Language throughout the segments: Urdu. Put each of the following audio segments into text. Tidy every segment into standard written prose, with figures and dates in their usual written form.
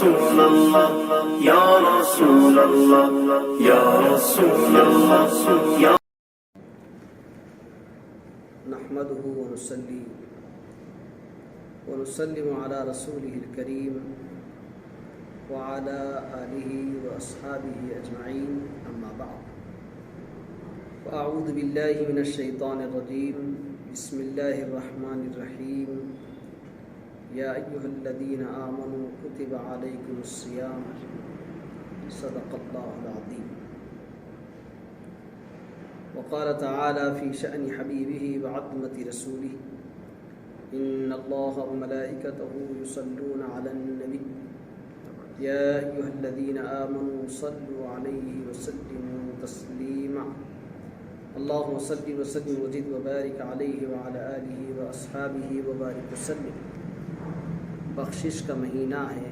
رسول اللہ یا رسول اللہ یا رسول اللہ یا نحمده ونصلي ونسلم على رسوله الكريم وعلى آله وأصحابه أجمعين أما بعد فأعوذ بالله من الشيطان الرجيم بسم الله الرحمن الرحيم يا أيها الذين آمنوا كتب عليكم الصيام صدق الله العظيم وقال تعالى في شأن حبيبه وعظمة رسوله إن الله وملائكته يصلون على النبي يا أيها الذين آمنوا صلوا عليه وسلموا تسليما اللهم صل وسلم وزد وبارك عليه وعلى آله وأصحابه وبارك وسلم۔ بخشش کا مہینہ ہے،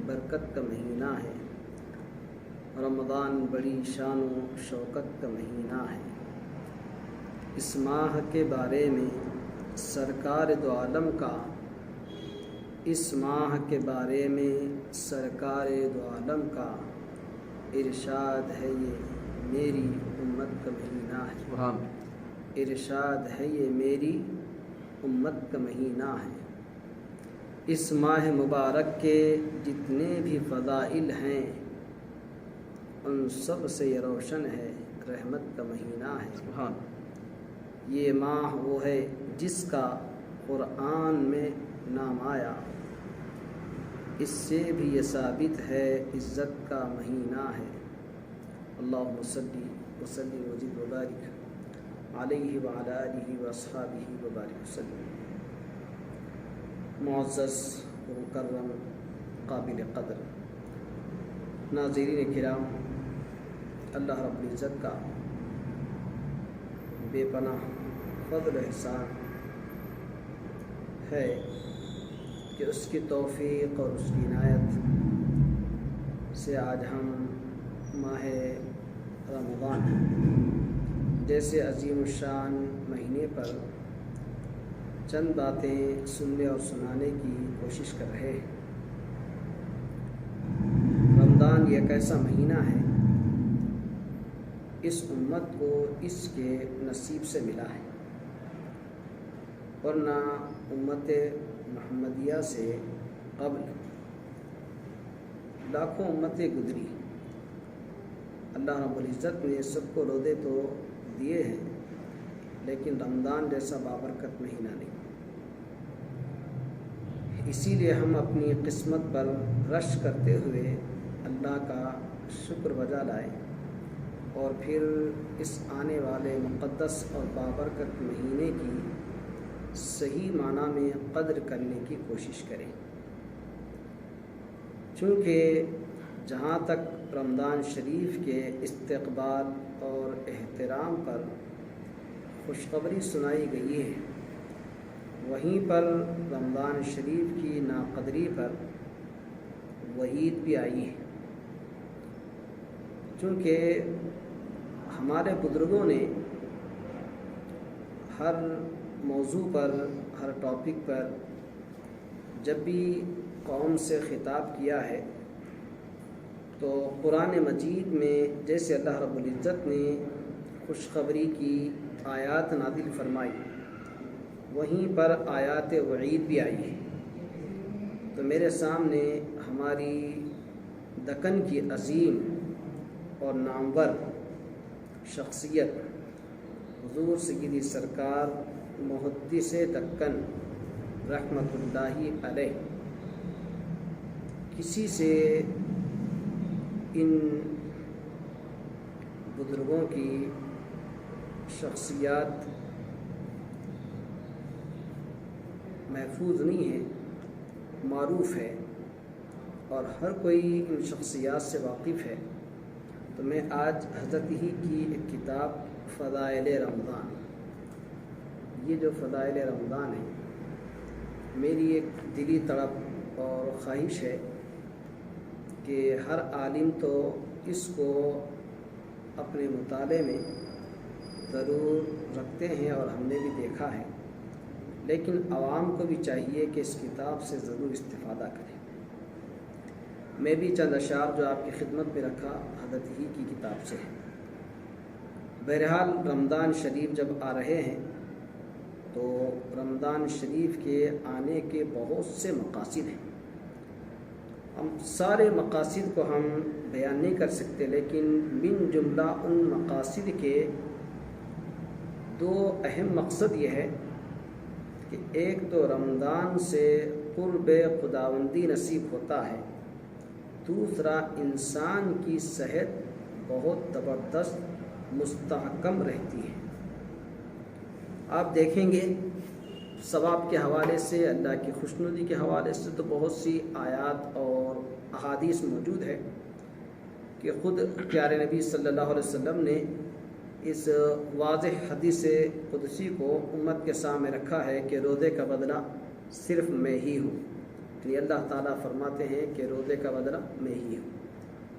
برکت کا مہینہ ہے، رمضان بڑی شان و شوکت کا مہینہ ہے۔ اس ماہ کے بارے میں سرکار دو عالم کا دو عالم کا ارشاد ہے یہ میری امت کا مہینہ ہے، ارشاد ہے یہ میری امت کا مہینہ ہے۔ اس ماہ مبارک کے جتنے بھی فضائل ہیں ان سب سے یہ روشن ہے، رحمت کا مہینہ ہے۔ یہ ماہ وہ ہے جس کا قرآن میں نام آیا، اس سے بھی یہ ثابت ہے عزت کا مہینہ ہے۔ اللہم صلی وسلم وزد وبارک علیہ وعلی آلہ واصحابہ وبارک وسلم۔ معزز و مکرم قابل قدر ناظرین کرام، اللہ رب العزت کا بے پناہ فضل و احسان ہے کہ اس کی توفیق اور اس کی عنایت سے آج ہم ماہ رمضان جیسے عظیم الشان مہینے پر چند باتیں سننے اور سنانے کی کوشش کر رہے ہیں۔ رمضان یہ ایک ایسا مہینہ ہے اس امت کو اس کے نصیب سے ملا ہے، ورنہ امت محمدیہ سے قبل لاکھوں امتیں گزری۔ اللہ رب العزت نے سب کو روزے تو دیے ہیں لیکن رمضان جیسا بابرکت مہینہ نہیں۔ اسی لیے ہم اپنی قسمت پر رش کرتے ہوئے اللہ کا شکر بجا لائیں اور پھر اس آنے والے مقدس اور بابرکت مہینے کی صحیح معنی میں قدر کرنے کی کوشش کریں، چونکہ جہاں تک رمضان شریف کے استقبال اور احترام پر خوشخبری سنائی گئی ہے، وہیں پر رمضان شریف کی ناقدری پر وعید بھی آئی ہے، چونکہ ہمارے بزرگوں نے ہر موضوع پر، ہر ٹاپک پر جب بھی قوم سے خطاب کیا ہے تو قرآن مجید میں جیسے اللہ رب العزت نے خوشخبری کی آیات نازل فرمائی، وہیں پر آیات وعید بھی آئی ہے۔ تو میرے سامنے ہماری دکن کی عظیم اور نامور شخصیت حضور سیدی سرکار محدث دکن رحمۃ اللہ علیہ، کسی سے ان بزرگوں کی شخصیات محفوظ نہیں ہے، معروف ہے اور ہر کوئی ان شخصیات سے واقف ہے۔ تو میں آج حضرت ہی کی ایک کتاب فضائل رمضان، یہ جو فضائل رمضان ہے، میری ایک دلی تڑپ اور خواہش ہے کہ ہر عالم تو اس کو اپنے مطالعے میں ضرور رکھتے ہیں اور ہم نے بھی دیکھا ہے، لیکن عوام کو بھی چاہیے کہ اس کتاب سے ضرور استفادہ کریں۔ میں بھی چند اشعار جو آپ کی خدمت میں رکھا حضرت ہی کی کتاب سے ہے۔ بہرحال رمضان شریف جب آ رہے ہیں تو رمضان شریف کے آنے کے بہت سے مقاصد ہیں۔ ہم سارے مقاصد کو ہم بیان نہیں کر سکتے، لیکن من جملہ ان مقاصد کے دو اہم مقصد یہ ہے کہ ایک تو رمضان سے قرب خداوندی نصیب ہوتا ہے، دوسرا انسان کی صحت بہت زبردست مستحکم رہتی ہے۔ آپ دیکھیں گے ثواب کے حوالے سے، اللہ کی خوشنودی کے حوالے سے تو بہت سی آیات اور احادیث موجود ہے کہ خود پیارے نبی صلی اللہ علیہ وسلم نے اس واضح حدیث قدسی کو امت کے سامنے رکھا ہے کہ روزے کا بدلہ صرف میں ہی ہوں، یعنی اللہ تعالیٰ فرماتے ہیں کہ روزے کا بدلہ میں ہی ہوں،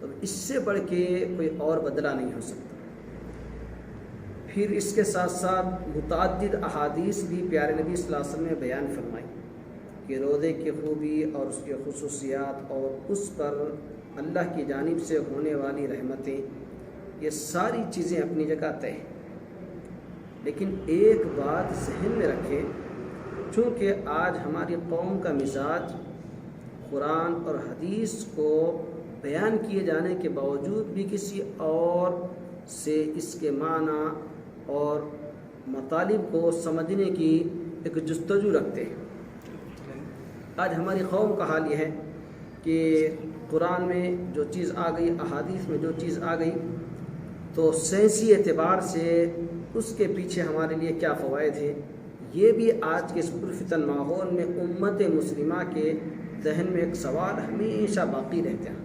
تو اس سے بڑھ کے کوئی اور بدلہ نہیں ہو سکتا۔ پھر اس کے ساتھ ساتھ متعدد احادیث بھی پیارے نبی صلی اللہ علیہ وسلم نے بیان فرمائی کہ روزے کی خوبی اور اس کی خصوصیات اور اس پر اللہ کی جانب سے ہونے والی رحمتیں، یہ ساری چیزیں اپنی جگہ طے ہیں۔ لیکن ایک بات ذہن میں رکھیں، چونکہ آج ہماری قوم کا مزاج قرآن اور حدیث کو بیان کیے جانے کے باوجود بھی کسی اور سے اس کے معنی اور مطالب کو سمجھنے کی ایک جستجو رکھتے ہیں۔ آج ہماری قوم کا حال یہ ہے کہ قرآن میں جو چیز آ گئی، احادیث میں جو چیز آ گئی، تو سائنسی اعتبار سے اس کے پیچھے ہمارے لیے کیا فوائد ہیں، یہ بھی آج کے اس پرفتن ماحول میں امت مسلمہ کے ذہن میں ایک سوال ہمیشہ باقی رہتا ہے۔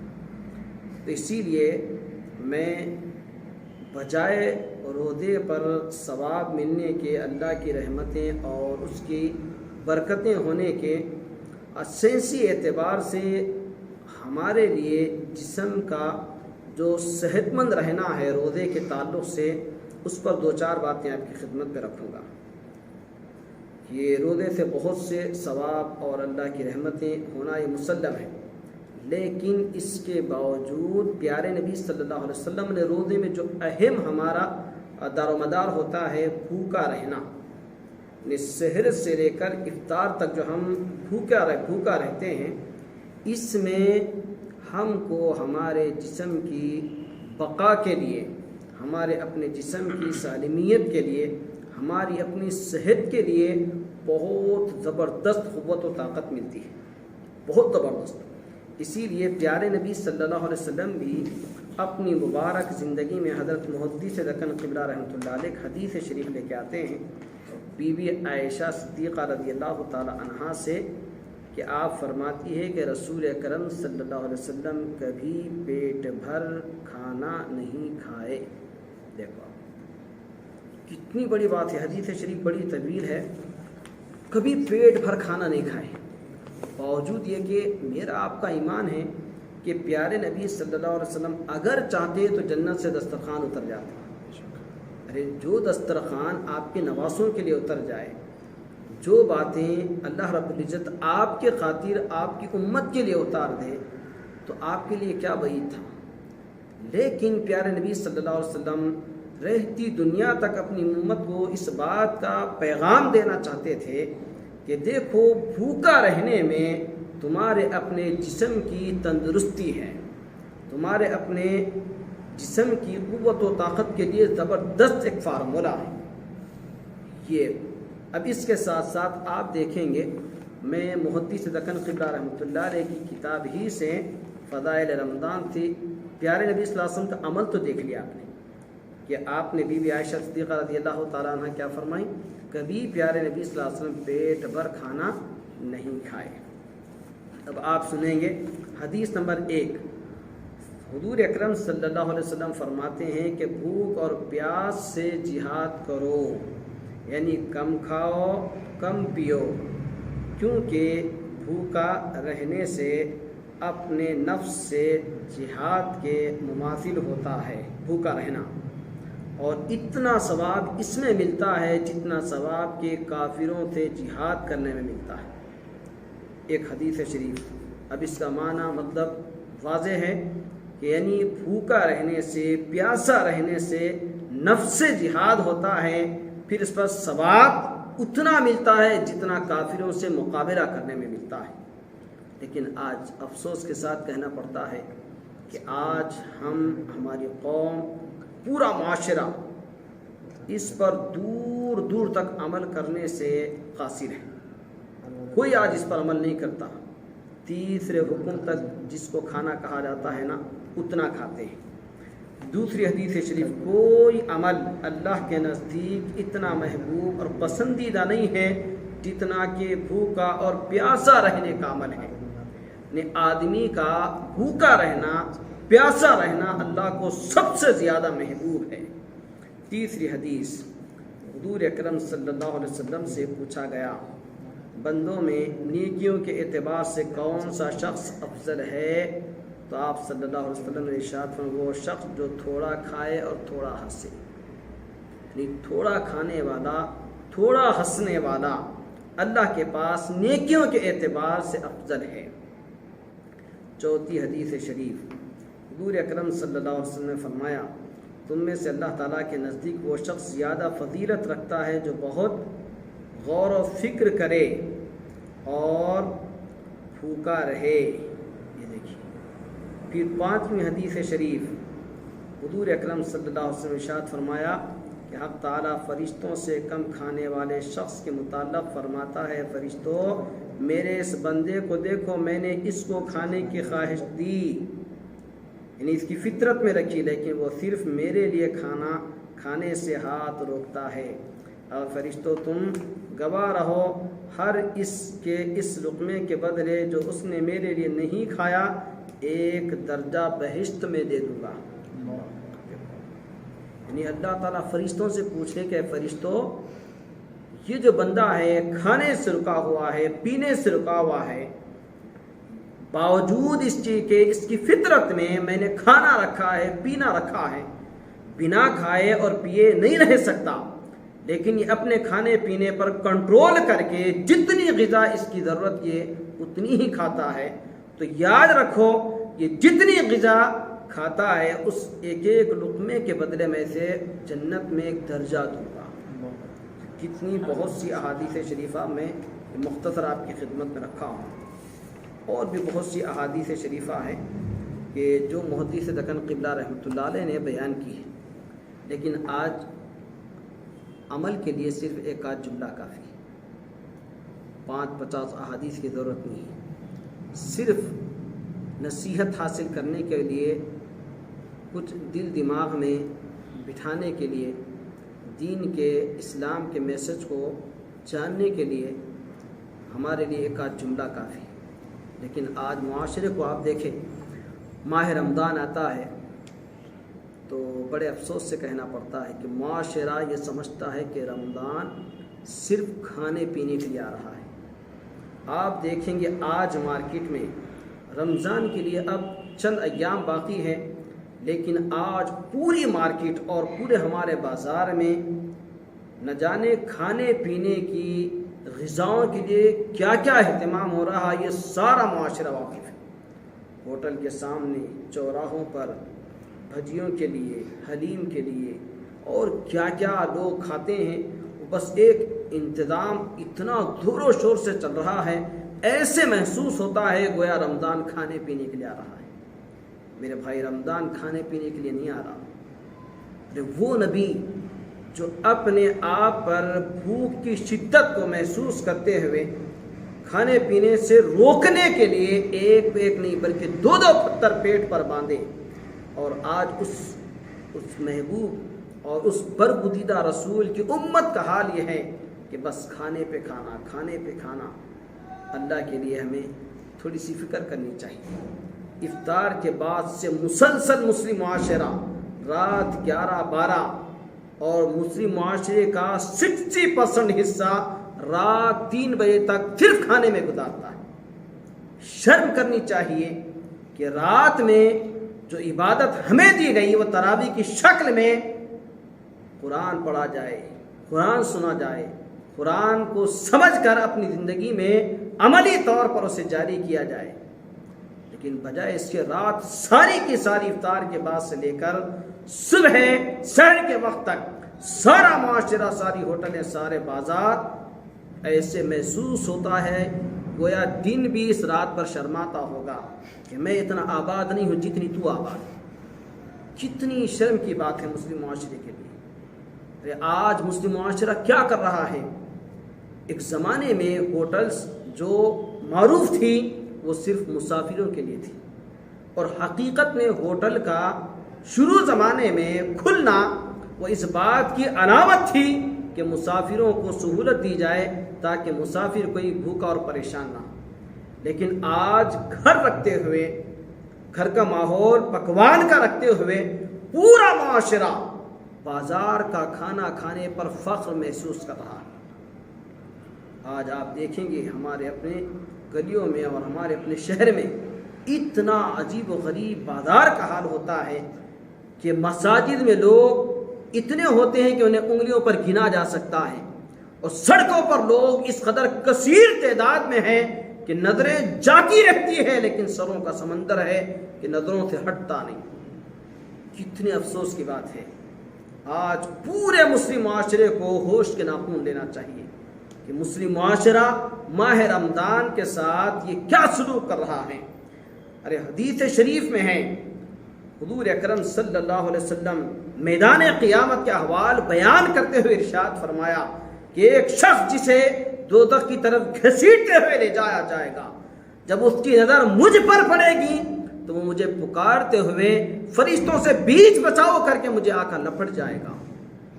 تو اسی لیے میں بجائے روزے پر ثواب ملنے کے، اللہ کی رحمتیں اور اس کی برکتیں ہونے کے، سائنسی اعتبار سے ہمارے لیے جسم کا جو صحت مند رہنا ہے روزے کے تعلق سے، اس پر دو چار باتیں آپ کی خدمت میں رکھوں گا۔ یہ روزے سے بہت سے ثواب اور اللہ کی رحمتیں ہونا یہ مسلم ہے، لیکن اس کے باوجود پیارے نبی صلی اللہ علیہ وسلم نے روزے میں جو اہم ہمارا دار و مدار ہوتا ہے بھوکا رہنا، یعنی سحر سے لے کر افطار تک جو ہم بھوکا رہتے ہیں، اس میں ہم کو ہمارے جسم کی بقا کے لیے، ہمارے اپنے جسم کی سالمیت کے لیے، ہماری اپنی صحت کے لیے بہت زبردست قوت و طاقت ملتی ہے، بہت زبردست۔ اسی لیے پیارے نبی صلی اللہ علیہ وسلم بھی اپنی مبارک زندگی میں حضرت محدث دکن قبلہ رحمۃ اللہ علیہ حدیث شریف لے کے آتے ہیں بی بی عائشہ صدیقہ رضی اللہ تعالی عنہا سے، کہ آپ فرماتی ہے کہ رسول اکرم صلی اللہ علیہ وسلم کبھی پیٹ بھر کھانا نہیں کھائے۔ دیکھو کتنی بڑی بات ہے، حدیث شریف بڑی طویل ہے، کبھی پیٹ بھر کھانا نہیں کھائے۔ باوجود یہ کہ میرا آپ کا ایمان ہے کہ پیارے نبی صلی اللہ علیہ وسلم اگر چاہتے تو جنت سے دسترخوان اتر جاتے۔ ارے جو دسترخوان آپ کے نواسوں کے لیے اتر جائے، جو باتیں اللہ رب العزت آپ کے خاطر آپ کی امت کے لیے اتار دے، تو آپ کے لیے کیا بعید تھا۔ لیکن پیارے نبی صلی اللہ علیہ وسلم رہتی دنیا تک اپنی امت کو اس بات کا پیغام دینا چاہتے تھے کہ دیکھو بھوکا رہنے میں تمہارے اپنے جسم کی تندرستی ہے، تمہارے اپنے جسم کی قوت و طاقت کے لیے زبردست ایک فارمولہ ہے یہ۔ اب اس کے ساتھ ساتھ آپ دیکھیں گے، میں محدث دکن قبلہ رحمۃ اللہ علیہ کی کتاب ہی سے فضائل رمضان تھی، پیارے نبی صلی اللہ علیہ وسلم کا عمل تو دیکھ لیا آپ نے کہ آپ نے بی بی عائشہ صدیقہ رضی اللہ تعالیٰ عنہ کیا فرمائی، کبھی پیارے نبی صلی اللہ علیہ وسلم پیٹ بھر کھانا نہیں کھائے۔ اب آپ سنیں گے حدیث نمبر 1، حضور اکرم صلی اللہ علیہ وسلم فرماتے ہیں کہ بھوک اور پیاس سے جہاد کرو، یعنی کم کھاؤ کم پیو، کیونکہ بھوکا رہنے سے اپنے نفس سے جہاد کے مماثل ہوتا ہے بھوکا رہنا، اور اتنا ثواب اس میں ملتا ہے جتنا ثواب کے کافروں سے جہاد کرنے میں ملتا ہے۔ ایک حدیث شریف، اب اس کا معنی مطلب واضح ہے کہ یعنی بھوکا رہنے سے پیاسا رہنے سے نفس جہاد ہوتا ہے، پھر اس پر ثواب اتنا ملتا ہے جتنا کافروں سے مقابلہ کرنے میں ملتا ہے۔ لیکن آج افسوس کے ساتھ کہنا پڑتا ہے کہ آج ہماری قوم، پورا معاشرہ اس پر دور دور تک عمل کرنے سے قاصر ہے۔ کوئی آج اس پر عمل نہیں کرتا۔ تیسرے حکم تک جس کو کھانا کہا جاتا ہے نا، اتنا کھاتے ہیں۔ دوسری حدیث شریف، کوئی عمل اللہ کے نزدیک اتنا محبوب اور پسندیدہ نہیں ہے جتنا کہ بھوکا اور پیاسا رہنے کا عمل ہے۔ یعنی آدمی کا بھوکا رہنا، پیاسا رہنا اللہ کو سب سے زیادہ محبوب ہے۔ تیسری حدیث، حضور اکرم صلی اللہ علیہ وسلم سے پوچھا گیا، بندوں میں نیکیوں کے اعتبار سے کون سا شخص افضل ہے؟ تو آپ صلی اللہ علیہ وسلم نے ارشاد فرمایا، وہ شخص جو تھوڑا کھائے اور تھوڑا ہنسے۔ یعنی تھوڑا کھانے والا، تھوڑا ہنسنے والا اللہ کے پاس نیکیوں کے اعتبار سے افضل ہے۔ چوتھی حدیث شریف، حضور اکرم صلی اللہ علیہ وسلم نے فرمایا، تم میں سے اللہ تعالیٰ کے نزدیک وہ شخص زیادہ فضیلت رکھتا ہے جو بہت غور و فکر کرے اور بھوکا رہے۔ یہ دیکھیے۔ پھر پانچویں حدیث شریف، حضور اکرم صلی اللہ علیہ وسلم نے ارشاد فرمایا کہ حق تعالیٰ فرشتوں سے کم کھانے والے شخص کے متعلق فرماتا ہے، فرشتوں میرے اس بندے کو دیکھو، میں نے اس کو کھانے کی خواہش دی، یعنی اس کی فطرت میں رکھی، لیکن وہ صرف میرے لیے کھانا کھانے سے ہاتھ روکتا ہے۔ اور فرشتوں تم گواہ رہو، ہر اس لقمے کے بدلے جو اس نے میرے لیے نہیں کھایا، ایک درجہ بہشت میں دے دوں گا۔ یعنی اللہ تعالیٰ فرشتوں سے پوچھے کہ فرشتوں، یہ جو بندہ ہے کھانے سے رکا ہوا ہے، پینے سے رکا ہوا ہے، باوجود اس چیز کے اس کی فطرت میں نے کھانا رکھا ہے، پینا رکھا ہے، بنا کھائے اور پیے نہیں رہ سکتا، لیکن یہ اپنے کھانے پینے پر کنٹرول کر کے جتنی غذا اس کی ضرورت یہ اتنی ہی کھاتا ہے، تو یاد رکھو یہ جتنی غذا کھاتا ہے اس ایک ایک لقمے کے بدلے میں سے جنت میں ایک درجہ دوں گا۔ کتنی بہت سی احادیث شریفہ میں مختصر آپ کی خدمت میں رکھا ہوں، اور بھی بہت سی احادیث شریفہ ہیں کہ جو محدث دکن قبلہ رحمۃ اللہ علیہ نے بیان کی ہے، لیکن آج عمل کے لیے صرف ایک آدھ جملہ کافی ہے، 50 احادیث کی ضرورت نہیں ہے۔ صرف نصیحت حاصل کرنے کے لیے، کچھ دل دماغ میں بٹھانے کے لیے، دین کے اسلام کے میسج کو جاننے کے لیے ہمارے لیے ایک آدھ جملہ کافی ہے۔ لیکن آج معاشرے کو آپ دیکھیں، ماہ رمضان آتا ہے تو بڑے افسوس سے کہنا پڑتا ہے کہ معاشرہ یہ سمجھتا ہے کہ رمضان صرف کھانے پینے کے لیے آ رہا ہے۔ آپ دیکھیں گے آج مارکیٹ میں رمضان کے لیے اب چند ایام باقی ہیں، لیکن آج پوری مارکیٹ اور پورے ہمارے بازار میں نہ جانے کھانے پینے کی غذاؤں کے لیے کیا کیا اہتمام ہو رہا ہے، یہ سارا معاشرہ واقف ہے۔ ہوٹل کے سامنے، چوراہوں پر بھجیوں کے لیے، حلیم کے لیے اور کیا کیا لوگ کھاتے ہیں، بس ایک انتظام اتنا زور و شور سے چل رہا ہے، ایسے محسوس ہوتا ہے گویا رمضان کھانے پینے کے لیے آ رہا ہے۔ میرے بھائی، رمضان کھانے پینے کے لیے نہیں آ رہا۔ وہ نبی جو اپنے آپ پر بھوک کی شدت کو محسوس کرتے ہوئے کھانے پینے سے روکنے کے لیے ایک نہیں بلکہ 2 پتھر پیٹ پر باندھے، اور آج اس محبوب اور اس برگزیدہ رسول کی امت کا حال یہ ہے کہ بس کھانے پہ کھانا، کھانے پہ کھانا۔ اللہ کے لیے ہمیں تھوڑی سی فکر کرنی چاہیے۔ افطار کے بعد سے مسلسل مسلم معاشرہ رات 11-12 اور مسلم معاشرے کا 60% حصہ رات 3 بجے تک صرف کھانے میں گزارتا ہے۔ شرم کرنی چاہیے کہ رات میں جو عبادت ہمیں دی گئی وہ تراویح کی شکل میں قرآن پڑھا جائے، قرآن سنا جائے، قرآن کو سمجھ کر اپنی زندگی میں عملی طور پر اسے جاری کیا جائے۔ لیکن بجائے اس کے رات ساری کی ساری افطار کے بعد سے لے کر صبح سحر کے وقت تک سارا معاشرہ، ساری ہوٹلیں، سارے بازار ایسے محسوس ہوتا ہے گویا دن بھی اس رات پر شرماتا ہوگا کہ میں اتنا آباد نہیں ہوں جتنی تو آباد ہے۔ کتنی شرم کی بات ہے مسلم معاشرے کے لیے۔ آج مسلم معاشرہ کیا کر رہا ہے؟ ایک زمانے میں ہوٹلز جو معروف تھی وہ صرف مسافروں کے لیے تھی، اور حقیقت میں ہوٹل کا شروع زمانے میں کھلنا وہ اس بات کی علامت تھی کہ مسافروں کو سہولت دی جائے تاکہ مسافر کوئی بھوکا اور پریشان نہ ہو۔ لیکن آج گھر رکھتے ہوئے، گھر کا ماحول پکوان کا رکھتے ہوئے پورا معاشرہ بازار کا کھانا کھانے پر فخر محسوس کر رہا ہے۔ آج آپ دیکھیں گے ہمارے اپنے گلیوں میں اور ہمارے اپنے شہر میں اتنا عجیب و غریب بازار کا حال ہوتا ہے کہ مساجد میں لوگ اتنے ہوتے ہیں کہ انہیں انگلیوں پر گنا جا سکتا ہے، اور سڑکوں پر لوگ اس قدر کثیر تعداد میں ہیں کہ نظریں جاتی رہتی ہے لیکن سروں کا سمندر ہے کہ نظروں سے ہٹتا نہیں۔ کتنے افسوس کی بات ہے۔ آج پورے مسلم معاشرے کو ہوش کے ناخن لینا چاہیے کہ مسلم معاشرہ ماہ رمضان کے ساتھ یہ کیا سلوک کر رہا ہے۔ ارے حدیث شریف میں ہے، حضور اکرم صلی اللہ علیہ وسلم میدان قیامت کے احوال بیان کرتے ہوئے ارشاد فرمایا کہ ایک شخص جسے دوزخ کی طرف گھسیٹتے ہوئے لے جایا جائے گا، جب اس کی نظر مجھ پر پڑے گی تو وہ مجھے پکارتے ہوئے فرشتوں سے بیچ بچاؤ کر کے مجھے آ کر لپٹ جائے گا،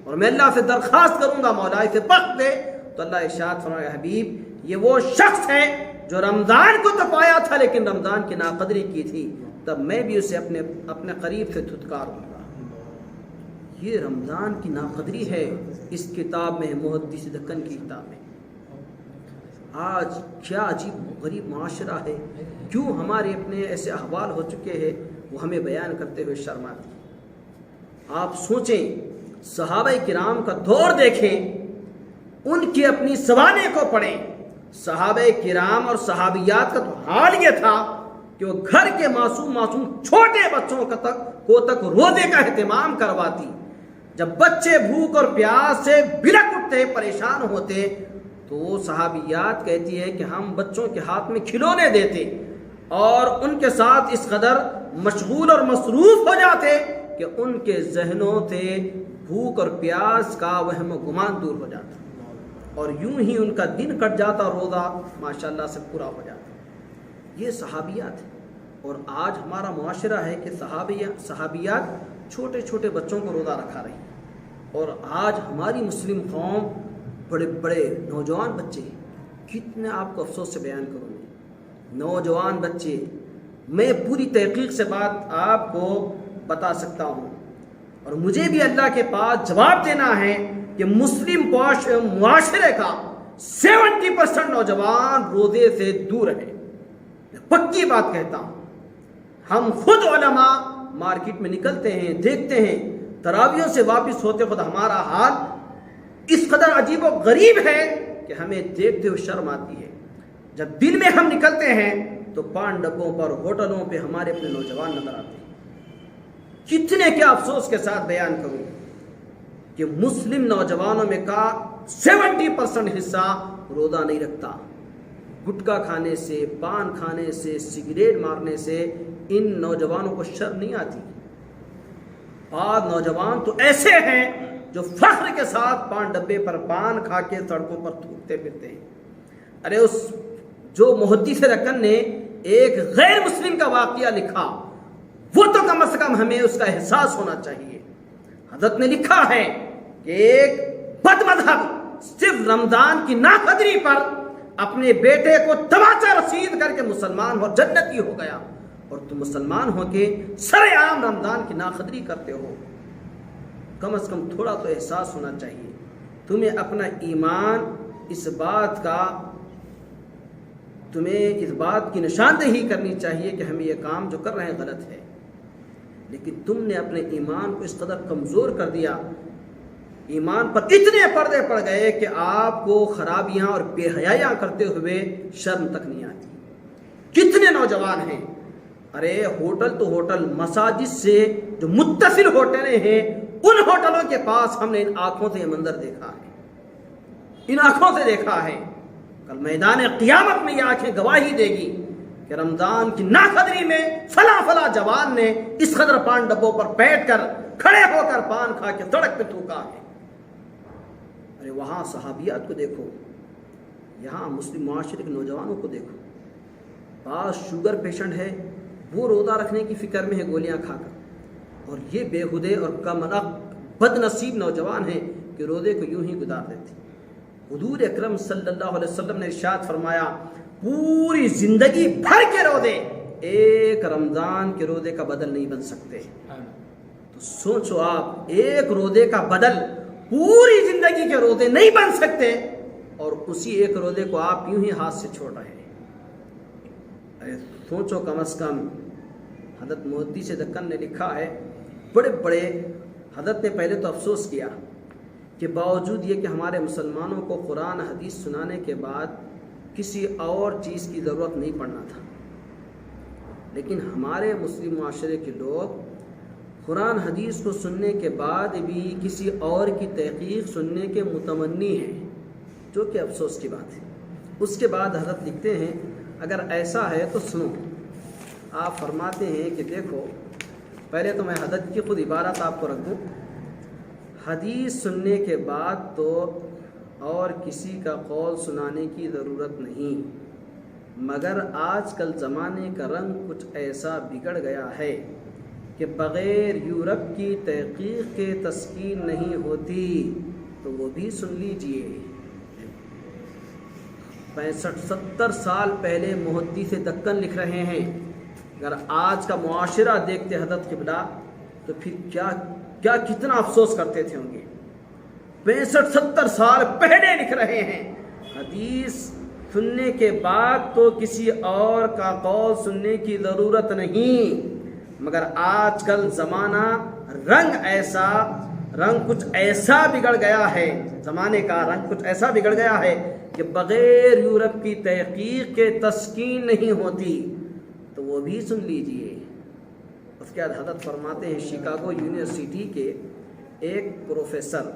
اور میں اللہ سے درخواست کروں گا مولا اسے بخش دے، تو اللہ ارشاد فرمایا حبیب یہ وہ شخص ہے جو رمضان کو تو پایا تھا لیکن رمضان کی ناقدری کی تھی، تب میں بھی اسے اپنے قریب سے دھتکاروں گا۔ یہ رمضان کی ناقدری ہے اس کتاب میں، محدث دکن کی کتاب میں۔ آج کیا عجیب غریب معاشرہ ہے، کیوں ہمارے اپنے ایسے احوال ہو چکے ہیں وہ ہمیں بیان کرتے ہوئے شرم آتی ہے۔ آپ سوچیں، صحابہ کرام کا دور دیکھیں، ان کی اپنی سوانح کو پڑھیں۔ صحابہ کرام اور صحابیات کا تو حال یہ تھا کہ وہ گھر کے معصوم چھوٹے بچوں کو تک روزے کا اہتمام کرواتی۔ جب بچے بھوک اور پیاس سے بلک اٹھتے، پریشان ہوتے، تو صحابیات کہتی ہے کہ ہم بچوں کے ہاتھ میں کھلونے دیتے اور ان کے ساتھ اس قدر مشغول اور مصروف ہو جاتے کہ ان کے ذہنوں سے بھوک اور پیاس کا وہم و گمان دور ہو جاتا، اور یوں ہی ان کا دن کٹ جاتا، روزہ ماشاءاللہ سے پورا ہو جاتا۔ یہ صحابیات ہے، اور آج ہمارا معاشرہ ہے کہ صحابیات چھوٹے چھوٹے بچوں کو روزہ رکھا رہی ہیں، اور آج ہماری مسلم قوم بڑے بڑے نوجوان بچے، کتنے آپ کو افسوس سے بیان کروں گی، نوجوان بچے، میں پوری تحقیق سے بات آپ کو بتا سکتا ہوں، اور مجھے بھی اللہ کے پاس جواب دینا ہے کہ مسلم معاشرے کا 70% نوجوان روزے سے دور ہے۔ پکی بات کہتا ہوں، ہم خود علماء مارکیٹ میں نکلتے ہیں، دیکھتے ہیں تراویحوں سے واپس ہوتے خود ہمارا حال اس قدر عجیب و غریب ہے کہ ہمیں دیکھتے ہوئے شرم آتی ہے۔ جب دن میں ہم نکلتے ہیں تو پان ڈبوں پر، ہوٹلوں پہ ہمارے اپنے نوجوان نظر آتے ہیں۔ کتنے کیا افسوس کے ساتھ بیان کروں کہ مسلم نوجوانوں میں کا 70% حصہ روزہ نہیں رکھتا۔ گٹکا کھانے سے، پان کھانے سے، سگریٹ مارنے سے ان نوجوانوں کو شرم نہیں آتی۔ بعض نوجوان تو ایسے ہیں جو فخر کے ساتھ پان ڈبے پر پان کھا کے سڑکوں پر تھوکتے پھرتے ہیں۔ ارے اس جو محدث رکن نے ایک غیر مسلم کا واقعہ لکھا، وہ تو کم از کم ہمیں اس کا احساس ہونا چاہیے۔ حضرت نے لکھا ہے کہ ایک بد مذہب صرف رمضان کی ناقدری پر اپنے بیٹے کو تماچا رسید کر کے مسلمان ہو جنتی ہو گیا، اور تم مسلمان ہو کے سر عام رمضان کی ناقدری کرتے ہو۔ کم از کم تھوڑا تو احساس ہونا چاہیے۔ تمہیں اپنا ایمان اس بات کی نشاندہی کرنی چاہیے کہ ہم یہ کام جو کر رہے ہیں غلط ہے، لیکن تم نے اپنے ایمان کو اس قدر کمزور کر دیا، ایمان پر اتنے پردے پڑ گئے کہ آپ کو خرابیاں اور بے حیائیاں کرتے ہوئے شرم تک نہیں آتی۔ کتنے نوجوان ہیں ارے ہوٹل تو ہوٹل، مساجد سے جو متصل ہوٹلیں ہیں ان ہوٹلوں کے پاس ہم نے ان آنکھوں سے یہ منظر دیکھا ہے، ان آنکھوں سے دیکھا ہے۔ کل میدان قیامت میں یہ آنکھیں گواہی دے گی کہ رمضان کی ناقدری میں فلاں فلاں جوان نے اس قدر پان ڈبوں پر بیٹھ کر کھڑے ہو کر پان کھا کے سڑک پہ تھوکا ہے۔ ارے وہاں صحابیات کو دیکھو، یہاں مسلم معاشرے کے نوجوانوں کو دیکھو، بعض شوگر پیشنٹ ہے، وہ روزہ رکھنے کی فکر میں ہے گولیاں کھا کر، اور یہ بےہودے اور کم عقل بد نصیب نوجوان ہیں کہ روزے کو یوں ہی گزار دیتے۔ حضور اکرم صلی اللہ علیہ وسلم نے ارشاد فرمایا پوری زندگی بھر کے روزے ایک رمضان کے روزے کا بدل نہیں بن سکتے۔ تو سوچو آپ، ایک روزے کا بدل پوری زندگی کے روزے نہیں بن سکتے، اور اسی ایک روزے کو آپ یوں ہی ہاتھ سے چھوڑ رہے ہیں۔ ارے سوچو، کم از کم حضرت محدث سے دکن نے لکھا ہے، بڑے بڑے حضرت نے پہلے تو افسوس کیا کہ باوجود یہ کہ ہمارے مسلمانوں کو قرآن حدیث سنانے کے بعد کسی اور چیز کی ضرورت نہیں پڑنا تھا، لیکن ہمارے مسلم معاشرے کے لوگ قرآن حدیث کو سننے کے بعد بھی کسی اور کی تحقیق سننے کے متمنی ہیں، جو کہ افسوس کی بات ہے۔ اس کے بعد حضرت لکھتے ہیں اگر ایسا ہے تو سنو۔ آپ فرماتے ہیں کہ دیکھو، پہلے تو میں حضرت کی خود عبارت آپ کو رکھ دوں، حدیث سننے کے بعد تو اور کسی کا قول سنانے کی ضرورت نہیں، مگر آج کل زمانے کا رنگ کچھ ایسا بگڑ گیا ہے کہ بغیر یورپ کی تحقیق کے تسکین نہیں ہوتی، تو وہ بھی سن لیجئے۔ 65-70 سال پہلے محدث دکن لکھ رہے ہیں، اگر آج کا معاشرہ دیکھتے حضرت قبلہ تو پھر کیا کتنا افسوس کرتے تھے ہوں گے۔ 65-70 سال پہلے لکھ رہے ہیں حدیث سننے کے بعد تو کسی اور کا قول سننے کی ضرورت نہیں، مگر آج کل زمانہ رنگ کچھ ایسا بگڑ گیا ہے، زمانے کا رنگ کچھ ایسا بگڑ گیا ہے کہ بغیر یورپ کی تحقیق کے تسکین نہیں ہوتی، تو وہ بھی سن لیجئے۔ اس کے بعد حضرت فرماتے ہیں شکاگو یونیورسٹی کے ایک پروفیسر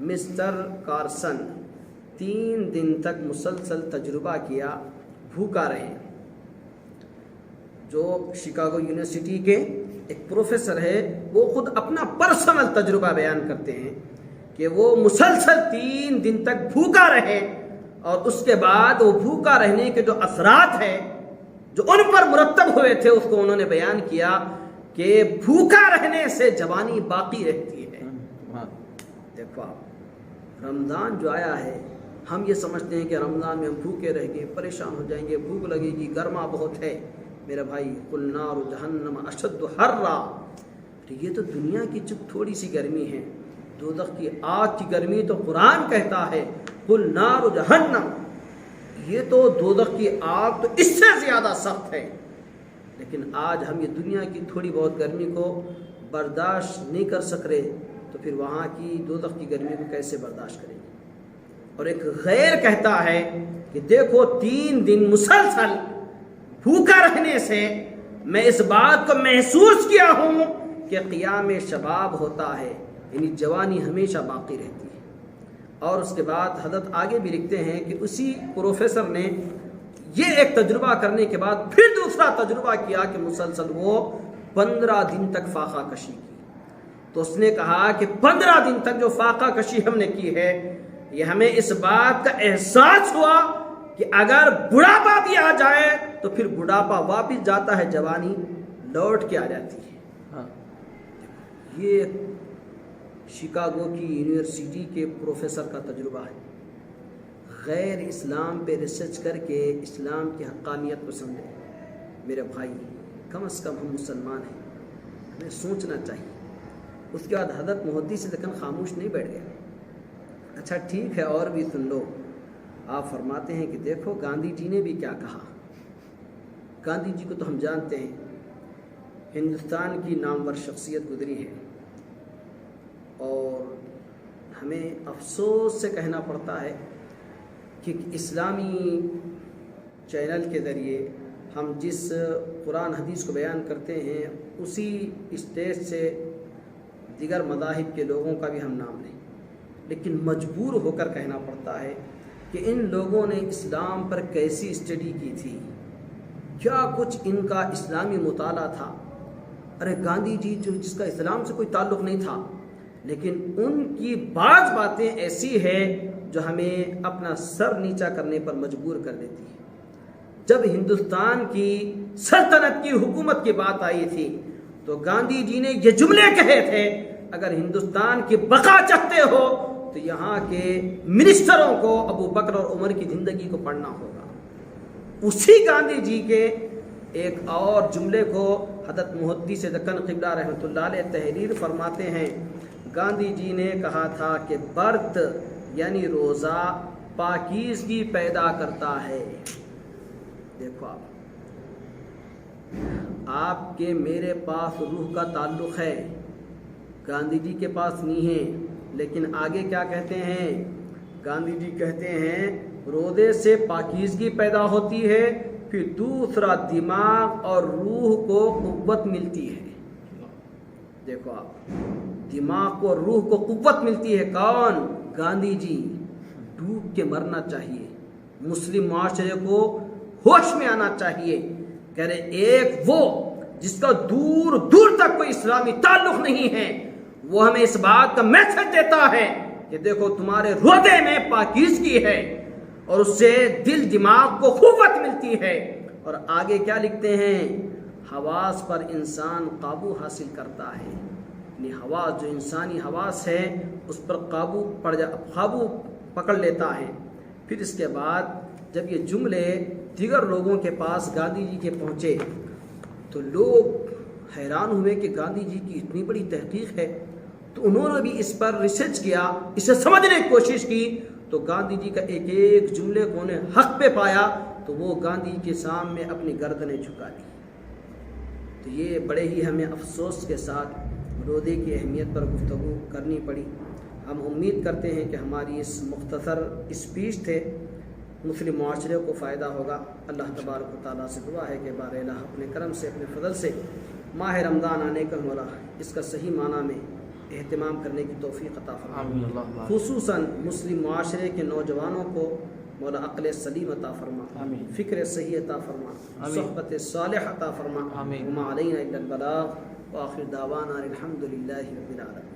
مسٹر کارسن 3 دن تک مسلسل تجربہ کیا، بھوکا رہے۔ جو شکاگو یونیورسٹی کے ایک پروفیسر ہے، وہ خود اپنا پرسنل تجربہ بیان کرتے ہیں کہ وہ مسلسل 3 دن تک بھوکا رہے، اور اس کے بعد وہ بھوکا رہنے کے جو اثرات ہیں جو ان پر مرتب ہوئے تھے اس کو انہوں نے بیان کیا کہ بھوکا رہنے سے جوانی باقی رہتی ہے۔ دیکھو آپ، رمضان جو آیا ہے، ہم یہ سمجھتے ہیں کہ رمضان میں ہم بھوکے رہ گئے، پریشان ہو جائیں گے، بھوک لگے گی، گرما بہت ہے۔ میرے بھائی، قل نار جہنم اشد حرا، یہ تو دنیا کی چپ تھوڑی سی گرمی ہے، دوزخ کی آگ کی گرمی تو قرآن کہتا ہے قل نار جہنم، یہ تو دوزخ کی آگ تو اس سے زیادہ سخت ہے۔ لیکن آج ہم یہ دنیا کی تھوڑی بہت گرمی کو برداشت نہیں کر سک رہے، تو پھر وہاں کی دوزخ کی گرمی کو کیسے برداشت کریں گے؟ اور ایک غیر کہتا ہے کہ دیکھو 3 دن مسلسل بھوکا رہنے سے میں اس بات کو محسوس کیا ہوں کہ قیام شباب ہوتا ہے، یعنی جوانی ہمیشہ باقی رہتی ہے۔ اور اس کے بعد حضرت آگے بھی لکھتے ہیں کہ اسی پروفیسر نے یہ ایک تجربہ کرنے کے بعد پھر دوسرا تجربہ کیا کہ مسلسل وہ 15 دن تک فاقہ کشی کی، تو اس نے کہا کہ 15 دن تک جو فاقہ کشی ہم نے کی ہے، یہ ہمیں اس بات کا احساس ہوا کہ اگر بڑھاپا بھی آ جائے تو پھر بڑھاپا واپس جاتا ہے، جوانی لوٹ کے آ جاتی ہے۔ یہ شکاگو کی یونیورسٹی کے پروفیسر کا تجربہ ہے۔ غیر اسلام پہ ریسرچ کر کے اسلام کی حقانیت کو سمجھے۔ میرے بھائی، کم از کم ہم مسلمان ہیں، ہمیں سوچنا چاہیے۔ اس کے بعد حضرت محدث سے دکن خاموش نہیں بیٹھ گئے۔ اچھا ٹھیک ہے، اور بھی سن لو۔ آپ فرماتے ہیں کہ دیکھو گاندھی جی نے بھی کیا کہا۔ گاندھی جی کو تو ہم جانتے ہیں، ہندوستان کی نامور شخصیت گزری ہے، اور ہمیں افسوس سے کہنا پڑتا ہے کہ اسلامی چینل کے ذریعے ہم جس قرآن حدیث کو بیان کرتے ہیں اسی اسٹیج سے دیگر مذاہب کے لوگوں کا بھی ہم نام لیں، لیکن مجبور ہو کر کہنا پڑتا ہے کہ ان لوگوں نے اسلام پر کیسی اسٹڈی کی تھی، کیا کچھ ان کا اسلامی مطالعہ تھا۔ ارے گاندھی جی جس کا اسلام سے کوئی تعلق نہیں تھا، لیکن ان کی بعض باتیں ایسی ہے جو ہمیں اپنا سر نیچا کرنے پر مجبور کر دیتی ہے۔ جب ہندوستان کی سلطنت کی حکومت کی بات آئی تھی تو گاندھی جی نے یہ جملے کہے تھے، اگر ہندوستان کی بقا چاہتے ہو تو یہاں کے منسٹروں کو ابو بکر اور عمر کی زندگی کو پڑھنا ہوگا۔ اسی گاندھی جی کے ایک اور جملے کو حضرت محدث دکن قبلہ رحمۃ اللہ علیہ تحریر فرماتے ہیں۔ گاندھی جی نے کہا تھا کہ برت یعنی روزہ پاکیزگی پیدا کرتا ہے۔ دیکھو آپ کے میرے پاس روح کا تعلق ہے، گاندھی جی کے پاس نہیں ہے، لیکن آگے کیا کہتے ہیں؟ گاندھی جی کہتے ہیں روزے سے پاکیزگی پیدا ہوتی ہے، پھر دوسرا دماغ اور روح کو قوت ملتی ہے۔ دیکھو آپ، دماغ کو روح کو قوت ملتی ہے۔ کون؟ گاندھی جی۔ ڈوب کے مرنا چاہیے، مسلم معاشرے کو ہوش میں آنا چاہیے۔ کہہ رہے ایک وہ جس کا دور دور تک کوئی اسلامی تعلق نہیں ہے، وہ ہمیں اس بات کا میسج دیتا ہے کہ دیکھو تمہارے روزے میں پاکیزگی ہے اور اس سے دل دماغ کو قوت ملتی ہے۔ اور آگے کیا لکھتے ہیں؟ حواس پر انسان قابو حاصل کرتا ہے، یعنی حواس جو انسانی حواس ہے اس پر قابو پکڑ لیتا ہے۔ پھر اس کے بعد جب یہ جملے دیگر لوگوں کے پاس گاندھی جی کے پہنچے تو لوگ حیران ہوئے کہ گاندھی جی کی اتنی بڑی تحقیق ہے، تو انہوں نے بھی اس پر ریسرچ کیا، اسے سمجھنے کی کوشش کی، تو گاندھی جی کا ایک ایک جملے کو انہیں حق پہ پایا تو وہ گاندھی کے سامنے اپنی گردنیں جھکا دی۔ تو یہ بڑے ہی ہمیں افسوس کے ساتھ روزے کی اہمیت پر گفتگو کرنی پڑی۔ ہم امید کرتے ہیں کہ ہماری اس مختصر اسپیچ سے مسلم معاشرے کو فائدہ ہوگا۔ اللہ تبارک و تعالیٰ سے دعا ہے کہ بار الہ اپنے کرم سے اپنے فضل سے ماہ رمضان آنے کا مولا اس کا صحیح معنی میں اہتمام کرنے کی توفیق عطا فرما، خصوصاً مسلم معاشرے کے نوجوانوں کو مولا عقل سلیم عطا فرما، فکر صحیح عطا فرما، صحبت صالح عطا فرما، وما علینا الا البلاغ، وآخر دعوانا الحمد للہ رب العالمین۔